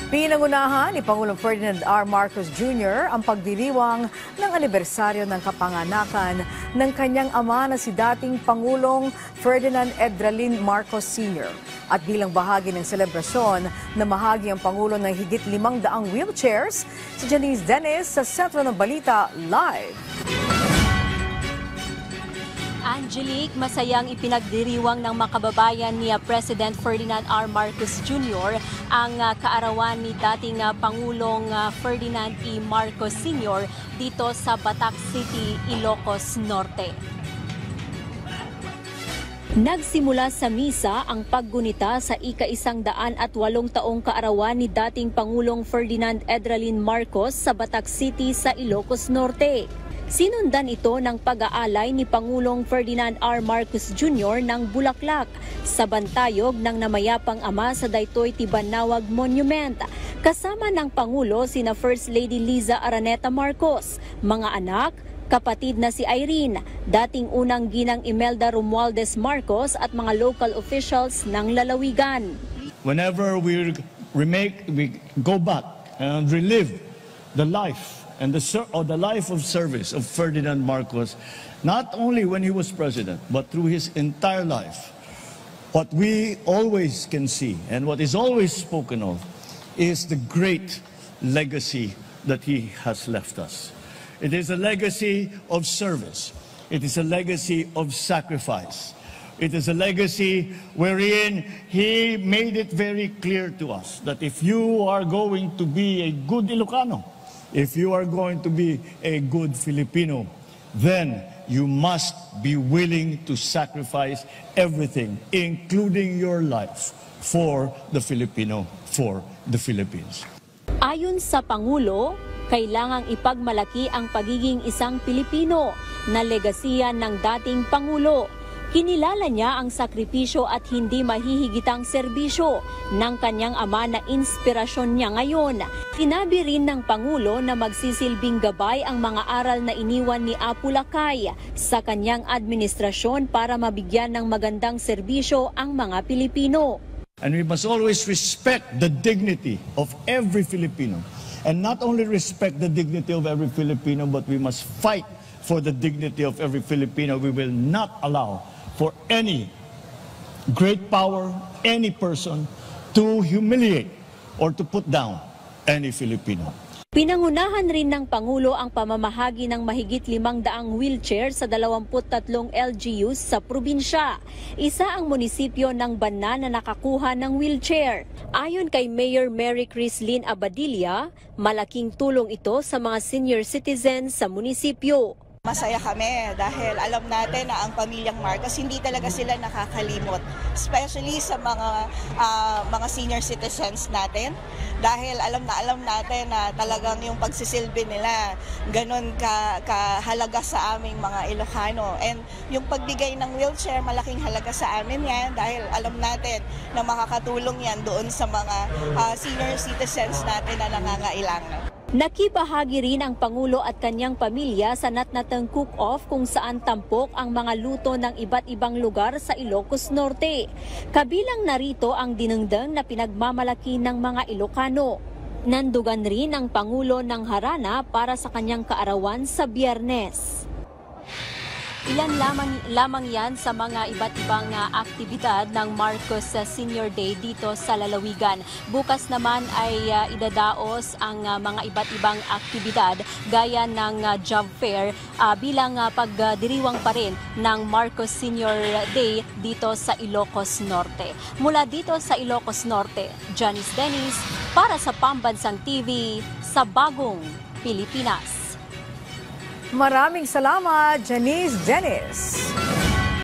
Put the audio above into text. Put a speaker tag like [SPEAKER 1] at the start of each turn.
[SPEAKER 1] Pinangunahan ni Pangulong Ferdinand R. Marcos Jr. ang pagdiriwang ng anibersaryo ng kapanganakan ng kanyang ama na si dating Pangulong Ferdinand Edralin Marcos Sr. At bilang bahagi ng selebrasyon, namahagi ang Pangulo ng higit 500 wheelchairs. Si Janice Dennis sa Sentro ng Balita Live.
[SPEAKER 2] Angelique, masayang ipinagdiriwang ng makababayan ni President Ferdinand R. Marcos Jr. ang kaarawan ni dating Pangulong Ferdinand E. Marcos Sr. dito sa Batac City, Ilocos Norte. Nagsimula sa misa ang paggunita sa ika-108 taong kaarawan ni dating Pangulong Ferdinand Edralin Marcos sa Batac City sa Ilocos Norte. Sinundan ito ng pag-aalay ni Pangulong Ferdinand R. Marcos Jr. ng Bulaklak sa bantayog ng namayapang ama sa Daytoy Tibanawag Monument. Kasama ng Pangulo sina First Lady Liza Araneta Marcos, mga anak, kapatid na si Irene, dating unang ginang Imelda Romualdez Marcos at mga local officials ng lalawigan.
[SPEAKER 3] Whenever we go back and relive the life and the life of service of Ferdinand Marcos, not only when he was president, but through his entire life, what we always can see and what is always spoken of is the great legacy that he has left us. It is a legacy of service. It is a legacy of sacrifice. It is a legacy wherein he made it very clear to us that if you are going to be a good Ilocano, if you are going to be a good Filipino, then you must be willing to sacrifice everything, including your life, for the Filipino, for the Philippines.
[SPEAKER 2] Ayon sa Pangulo, kailangang ipagmalaki ang pagiging isang Pilipino na legasiyan ng dating Pangulo. Kinilala niya ang sakripisyo at hindi mahihigitang serbisyo ng kanyang ama na inspirasyon niya ngayon. Sinabi rin ng Pangulo na magsisilbing gabay ang mga aral na iniwan ni Apu Lakay sa kanyang administrasyon para mabigyan ng magandang serbisyo ang mga Pilipino.
[SPEAKER 3] And we must always respect the dignity of every Filipino. And not only respect the dignity of every Filipino, but we must fight for the dignity of every Filipino. We will not allow for any great power, any person, to humiliate or to put down any Filipino.
[SPEAKER 2] Pinangunahan rin ng Pangulo ang pamamahagi ng mahigit 500 wheelchair sa 23 LGUs sa probinsya. Isa ang munisipyo ng Banna na nakakuha ng wheelchair. Ayon kay Mayor Mary Crislin Abadilla, malaking tulong ito sa mga senior citizens sa munisipyo.
[SPEAKER 4] Masaya kami dahil alam natin na ang pamilyang Marcos hindi talaga sila nakakalimot, especially sa mga senior citizens natin, dahil alam natin na talagang yung pagsisilbi nila ganun kahalaga sa aming mga Ilocano, and yung pagbigay ng wheelchair malaking halaga sa amin yan dahil alam natin na makakatulong yan doon sa mga senior citizens natin na nangangailangan.
[SPEAKER 2] Nakibahagi rin ang Pangulo at kanyang pamilya sa natnatang cook-off kung saan tampok ang mga luto ng iba't ibang lugar sa Ilocos Norte. Kabilang narito ang dinengdeng na pinagmamalaki ng mga Ilocano. Nandugan rin ang Pangulo ng harana para sa kanyang kaarawan sa Biyernes. Ilan lamang yan sa mga iba't ibang aktibidad ng Marcos Senior Day dito sa lalawigan. Bukas naman ay idadaos ang mga iba't ibang aktibidad gaya ng job fair bilang pagdiriwang pa rin ng Marcos Senior Day dito sa Ilocos Norte. Mula dito sa Ilocos Norte, Janice Dennis para sa Pambansang TV sa Bagong Pilipinas.
[SPEAKER 1] Maraming salamat, Janice Dennis.